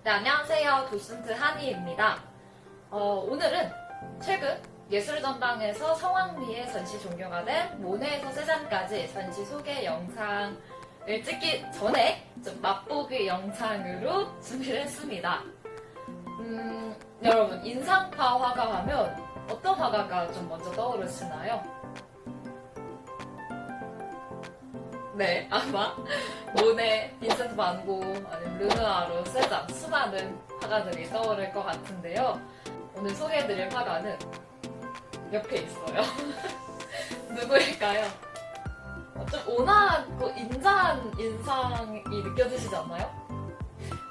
네, 안녕하세요. 도슨트 한희입니다. 오늘은 최근 예술전당에서 성황리에 전시 종료가 된 모네에서 세잔까지 전시 소개 영상을 찍기 전에 좀 맛보기 영상으로 준비를 했습니다. 여러분, 인상파 화가 하면 어떤 화가가 좀 먼저 떠오르시나요? 네, 아마 모네, 빈센트 반 고, 아니면 르누아르, 세잔, 수많은 화가들이 떠오를 것 같은데요. 오늘 소개해드릴 화가는 옆에 있어요. 누구일까요? 좀 온화하고 인자한 인상이 느껴지시지 않나요?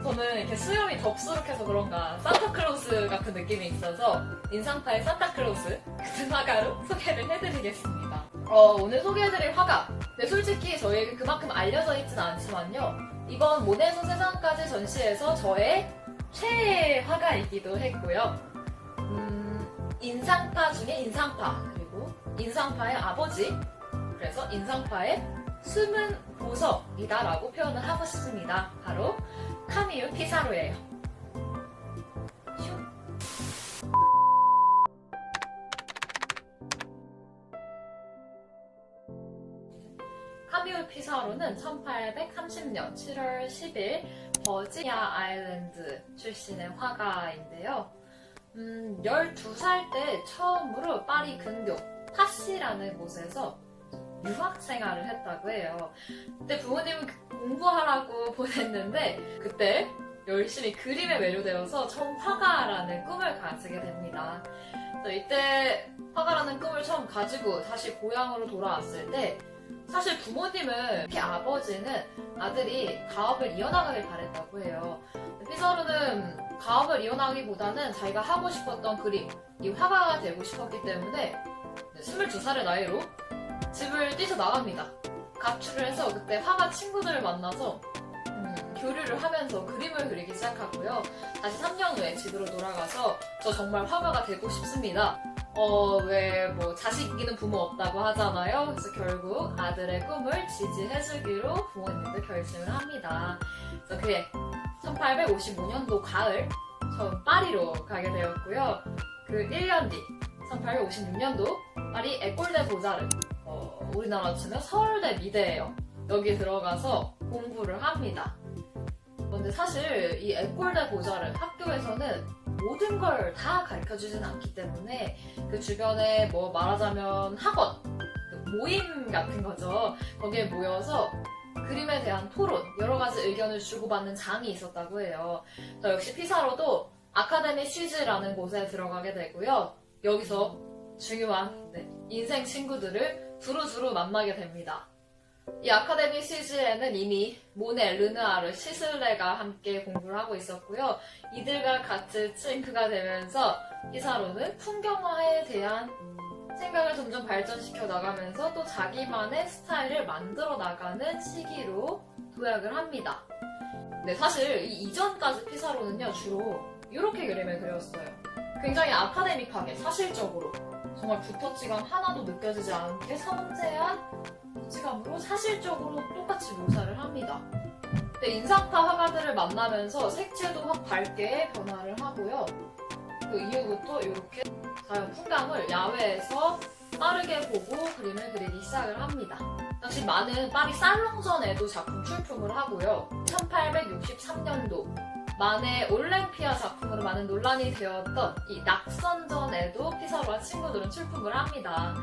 저는 이렇게 수염이 덥수룩해서 그런가 산타클로스 같은 느낌이 있어서 인상파의 산타클로스 같은 화가로 소개를 해드리겠습니다. 오늘 소개해드릴 화가 솔직히 저희에게 그만큼 알려져 있진 않지만요. 이번 모네에서 세상까지 전시에서 저의 최애 화가이기도 했고요. 인상파 중에 인상파, 그리고 인상파의 아버지, 그래서 인상파의 숨은 보석이다라고 표현을 하고 싶습니다. 바로 카미유 피사로예요. 카미유 피사로는 1830년 7월 10일 버지니아 아일랜드 출신의 화가인데요. 12살 때 처음으로 파리 근교 파시라는 곳에서 유학 생활을 했다고 해요. 그때 부모님은 공부하라고 보냈는데 그때 열심히 그림에 매료되어서 처음 화가라는 꿈을 가지게 됩니다. 이때 화가라는 꿈을 처음 가지고 다시 고향으로 돌아왔을 때 사실 부모님은, 특히 아버지는 아들이 가업을 이어나가길 바랬다고 해요. 피사로는 가업을 이어나가기보다는 자기가 하고 싶었던 그림, 이 화가가 되고 싶었기 때문에 22살의 나이로 집을 뛰쳐나갑니다. 가출을 해서 그때 화가 친구들을 만나서 교류를 하면서 그림을 그리기 시작하고요. 다시 3년 후에 집으로 돌아가서 저 정말 화가가 되고 싶습니다. 왜 자식 이기는 부모 없다고 하잖아요. 그래서 결국 아들의 꿈을 지지해주기로 부모님도 결심을 합니다. 그래서 그해 1855년도 가을 처음 파리로 가게 되었고요. 그 1년 뒤 1856년도 파리 에콜데 보자르, 우리나라 치면 서울대 미대예요. 여기 들어가서 공부를 합니다. 근데 사실 이 에콜데 보자르 학교에서는 모든 걸 다 가르쳐주진 않기 때문에 그 주변에 말하자면 학원, 모임 같은 거죠. 거기에 모여서 그림에 대한 토론, 여러 가지 의견을 주고받는 장이 있었다고 해요. 역시 피사로도 아카데미 쉬즈라는 곳에 들어가게 되고요. 여기서 중요한 인생 친구들을 두루두루 만나게 됩니다. 이 아카데미 시즈에는 이미 모네, 르누아르, 시슬레가 함께 공부를 하고 있었고요. 이들과 같이 친구가 되면서 피사로는 풍경화에 대한 생각을 점점 발전시켜 나가면서 또 자기만의 스타일을 만들어 나가는 시기로 도약을 합니다. 사실 이 이전까지 피사로는요, 주로 이렇게 그림을 그렸어요. 굉장히 아카데믹하게, 사실적으로 정말 붓터치감 하나도 느껴지지 않게 섬세한 터치감으로 사실적으로 똑같이 묘사를 합니다. 인상파 화가들을 만나면서 색채도 확 밝게 변화를 하고요. 그 이후부터 이렇게 자연 풍광을 야외에서 빠르게 보고 그림을 그리기 시작을 합니다. 당시 많은 파리 살롱전에도 작품 출품을 하고요. 1863년도 만의 올랭피아 작품으로 많은 논란이 되었던 이 낙선전에도 피사로와 친구들은 출품을 합니다.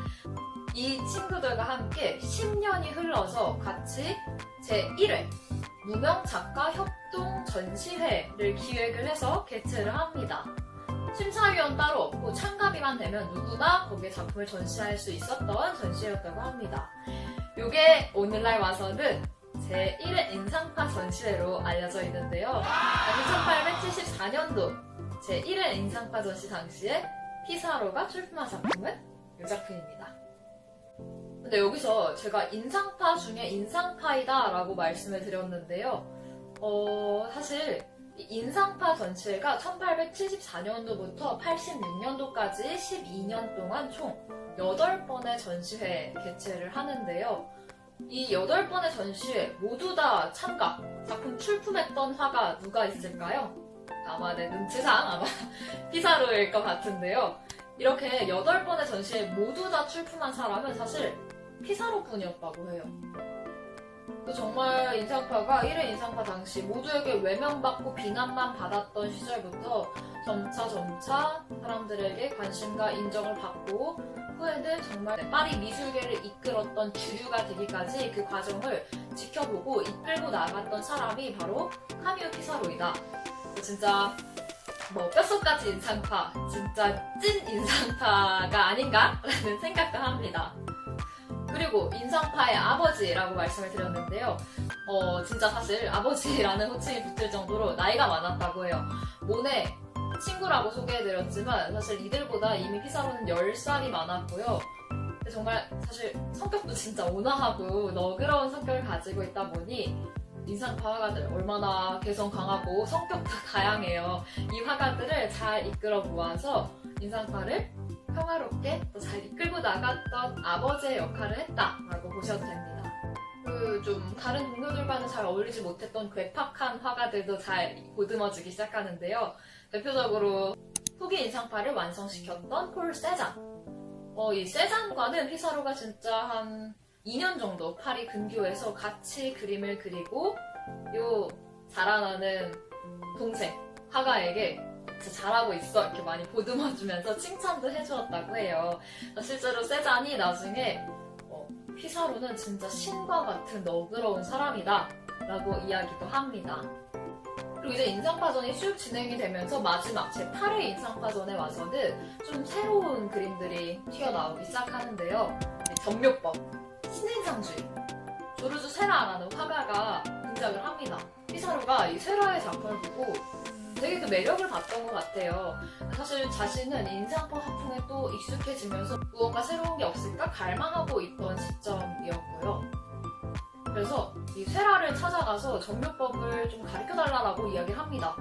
이 친구들과 함께 10년이 흘러서 같이 제1회 무명 작가 협동 전시회를 기획을 해서 개최를 합니다. 심사위원 따로 없고 참가비만 되면 누구나 거기에 작품을 전시할 수 있었던 전시회였다고 합니다. 이게 오늘날 와서는 제1회 인상파 전시회로 알려져 있는데요. 1874년도 제1회 인상파 전시 당시에 피사로가 출품한 작품은 이 작품입니다. 근데 여기서 제가 인상파 중에 인상파이다 라고 말씀을 드렸는데요. 사실 인상파 전시회가 1874년도부터 86년도까지 12년 동안 총 8번의 전시회 개최를 하는데요. 이 8번의 전시회 모두 다 참가, 작품 출품했던 화가 누가 있을까요? 아마 내 눈치상 아마 피사로일 것 같은데요. 이렇게 8번의 전시에 모두 다 출품한 사람은 사실 피사로뿐이었다고 해요. 정말 인상파가 1회 인상파 당시 모두에게 외면받고 비난만 받았던 시절부터 점차 사람들에게 관심과 인정을 받고 후에는 정말 파리 미술계를 이끌었던 주류가 되기까지 그 과정을 지켜보고 이끌고 나갔던 사람이 바로 카미오 피사로이다. 진짜 뼛속까지 인상파, 진짜 찐 인상파가 아닌가라는 생각도 합니다. 그리고 인상파의 아버지라고 말씀을 드렸는데요. 진짜 사실 아버지라는 호칭이 붙을 정도로 나이가 많았다고 해요. 모네 친구라고 소개해드렸지만 사실 이들보다 이미 피사로는 10살이 많았고요. 근데 정말 사실 성격도 진짜 온화하고 너그러운 성격을 가지고 있다 보니 인상파 화가들 얼마나 개성 강하고 성격도 다양해요. 이 화가들을 잘 이끌어 모아서 인상파를 평화롭게 또 잘 이끌고 나갔던 아버지의 역할을 했다라고 보셔도 됩니다. 좀 다른 동료들과는 잘 어울리지 못했던 괴팍한 화가들도 잘 보듬어주기 시작하는데요. 대표적으로 후기 인상파를 완성시켰던 폴 세잔. 이 세잔과는 피사로가 진짜 한 2년 정도 파리 근교에서 같이 그림을 그리고 요 자라나는 동생 화가에게 진짜 잘하고 있어 이렇게 많이 보듬어주면서 칭찬도 해주었다고 해요. 실제로 세잔이 나중에 피사로는 진짜 신과 같은 너그러운 사람이다 라고 이야기도 합니다. 그리고 이제 인상파전이 쭉 진행이 되면서 마지막 제8회 인상파전에 와서는 좀 새로운 그림들이 튀어나오기 시작하는데요. 전묘법, 신인상주의, 조르주 세라라는 화가가 등장을 합니다. 피사로가 이 세라의 작품을 보고 되게 그 매력을 봤던 것 같아요. 사실 자신은 인상파 화풍에 또 익숙해지면서 무언가 새로운 게 없을까 갈망하고 있던 시점이었고요. 그래서 이 세라를 찾아가서 전묘법을 좀 가르쳐달라고 이야기를 합니다.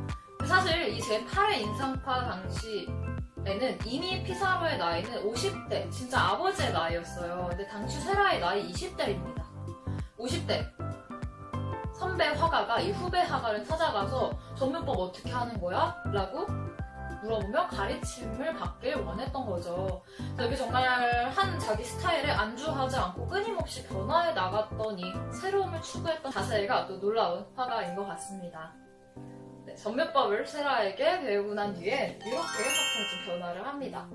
사실 이 제8회 인상파 당시에는 이미 피사로의 나이는 50대, 진짜 아버지의 나이였어요. 근데 당시 세라의 나이 20대입니다. 50대. 선배 화가가 이 후배 화가를 찾아가서 전묘법 어떻게 하는 거야? 라고 물어보며 가르침을 받길 원했던 거죠. 여기 정말 한 자기 스타일에 안주하지 않고 끊임없이 변화해 나갔더니 새로움을 추구했던 자세가 또 놀라운 화가인 것 같습니다. 네, 전묘법을 세라에게 배우고 난 뒤에 이렇게 화풍이 좀 변화를 합니다.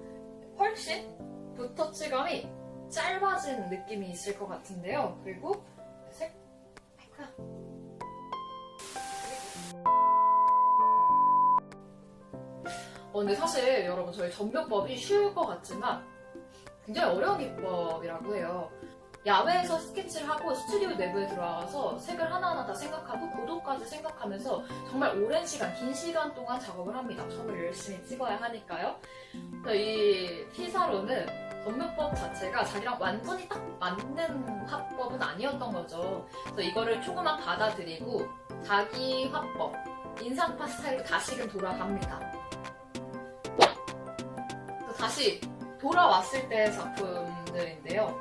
훨씬 붓터치감이 짧아진 느낌이 있을 것 같은데요. 그리고 근데 사실 여러분 저희 전묘법이 쉬울 것 같지만 굉장히 어려운 기법이라고 해요. 야외에서 스케치를 하고 스튜디오 내부에 들어와서 색을 하나하나 다 생각하고 고도까지 생각하면서 정말 오랜 시간, 긴 시간 동안 작업을 합니다. 정말 열심히 찍어야 하니까요. 이 피사로는 전묘법 자체가 자기랑 완전히 딱 맞는 화법은 아니었던 거죠. 그래서 이거를 조금만 받아들이고 자기 화법, 인상파 스타일로 다시금 돌아갑니다. 다시 돌아왔을 때의 작품들인데요.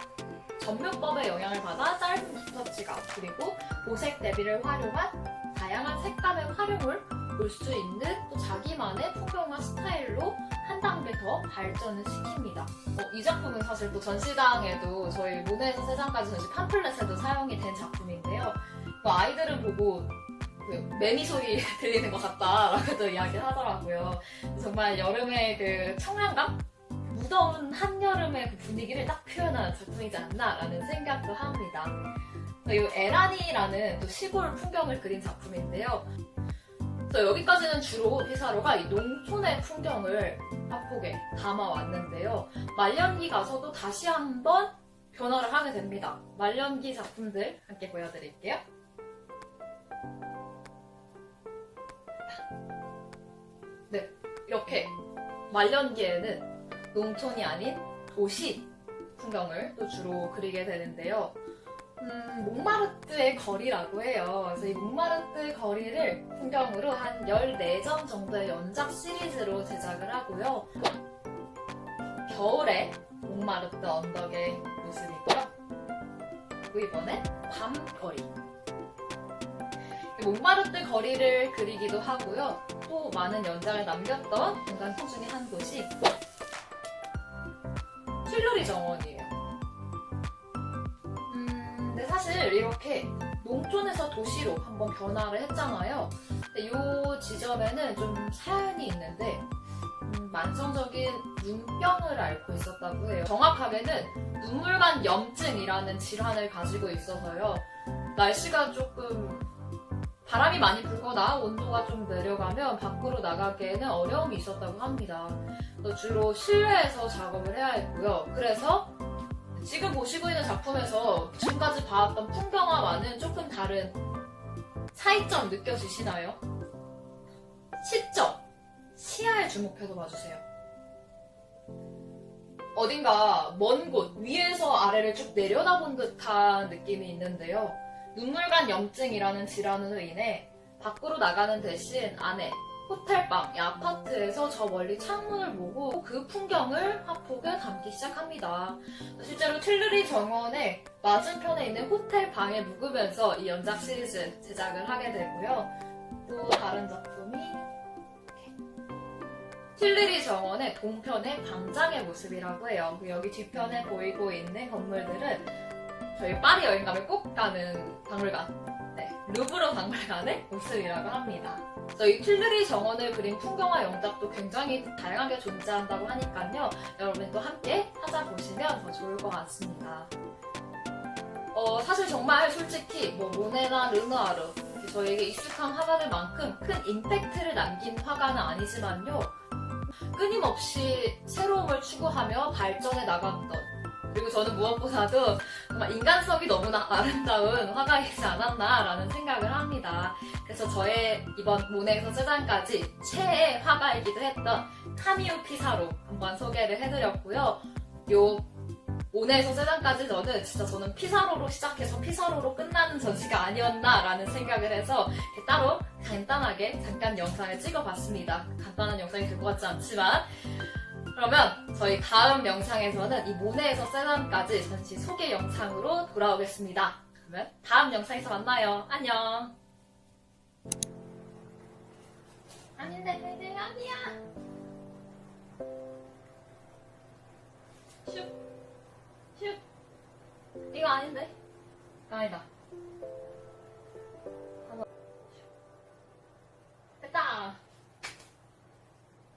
전묘법의 영향을 받아 짧은 붓터치감 그리고 보색 대비를 활용한 다양한 색감의 활용을 볼 수 있는 또 자기만의 풍경화 스타일로 한 단계 더 발전을 시킵니다. 이 작품은 사실 또 전시장에도 저희 모네에서 세장까지 전시 팜플렛에도 사용이 된 작품인데요. 아이들은 보고 매미 소리 들리는 것 같다라고도 이야기를 하더라고요. 정말 여름의 그 청량감? 무더운 한여름의 그 분위기를 딱 표현한 작품이지 않나라는 생각도 합니다. 이 에라니라는 또 시골 풍경을 그린 작품인데요. 여기까지는 주로 피사로가 이 농촌의 풍경을 화폭에 담아왔는데요. 말년기 가서도 다시 한번 변화를 하게 됩니다. 말년기 작품들 함께 보여드릴게요. 네, 이렇게 말년기에는 농촌이 아닌 도시 풍경을 또 주로 그리게 되는데요. 몽마르트의 거리라고 해요. 그래서 이 몽마르트 거리를 풍경으로 한 14점 정도의 연작 시리즈로 제작을 하고요. 겨울에 몽마르트 언덕의 모습이고요. 그리고 이번엔 밤거리. 몽마르트 거리를 그리기도 하고요. 또 많은 연장을 남겼던 공간 중에 한 곳이 튤루리 정원이에요. 근데 사실 이렇게 농촌에서 도시로 한번 변화를 했잖아요. 근데 이 지점에는 좀 사연이 있는데 만성적인 눈병을 앓고 있었다고 해요. 정확하게는 눈물관 염증이라는 질환을 가지고 있어서요. 날씨가 조금 바람이 많이 불거나 온도가 좀 내려가면 밖으로 나가기에는 어려움이 있었다고 합니다. 주로 실내에서 작업을 해야 했고요. 그래서 지금 보시고 있는 작품에서 지금까지 봐왔던 풍경화와는 조금 다른 차이점 느껴지시나요? 시점! 시야에 주목해서 봐주세요. 어딘가 먼 곳, 위에서 아래를 쭉 내려다본 듯한 느낌이 있는데요. 눈물관 염증이라는 질환으로 인해 밖으로 나가는 대신 안에 호텔방, 이 아파트에서 저 멀리 창문을 보고 그 풍경을 화폭에 담기 시작합니다. 실제로 튤루리 정원의 맞은편에 있는 호텔방에 묵으면서 이 연작 시리즈 제작을 하게 되고요. 또 다른 작품이 튤루리 정원의 동편의 광장의 모습이라고 해요. 여기 뒤편에 보이고 있는 건물들은 저희 파리 여행 가면 꼭 가는 박물관, 루브르 박물관의 모습이라고 합니다. 이 튤루리 정원을 그린 풍경화 영작도 굉장히 다양하게 존재한다고 하니까요. 여러분도 함께 찾아보시면 더 좋을 것 같습니다. 사실 정말 솔직히 모네나 르누아르 저에게 익숙한 화가들만큼 큰 임팩트를 남긴 화가는 아니지만요. 끊임없이 새로움을 추구하며 발전해 나갔던, 그리고 저는 무엇보다도 정말 인간성이 너무나 아름다운 화가이지 않았나라는 생각을 합니다. 그래서 저의 이번 모네에서 세잔까지 최애 화가이기도 했던 카미우 피사로 한번 소개를 해드렸고요. 요 모네에서 세잔까지 저는 피사로로 시작해서 피사로로 끝나는 전시가 아니었나라는 생각을 해서 따로 간단하게 잠깐 영상을 찍어봤습니다. 간단한 영상이 될 것 같지 않지만, 그러면 저희 다음 영상에서는 이 모네에서 세잔까지 전시 소개 영상으로 돌아오겠습니다. 그러면 다음 영상에서 만나요. 안녕. 아닌데 아니야. 슉. 이거 아닌데? 아니다.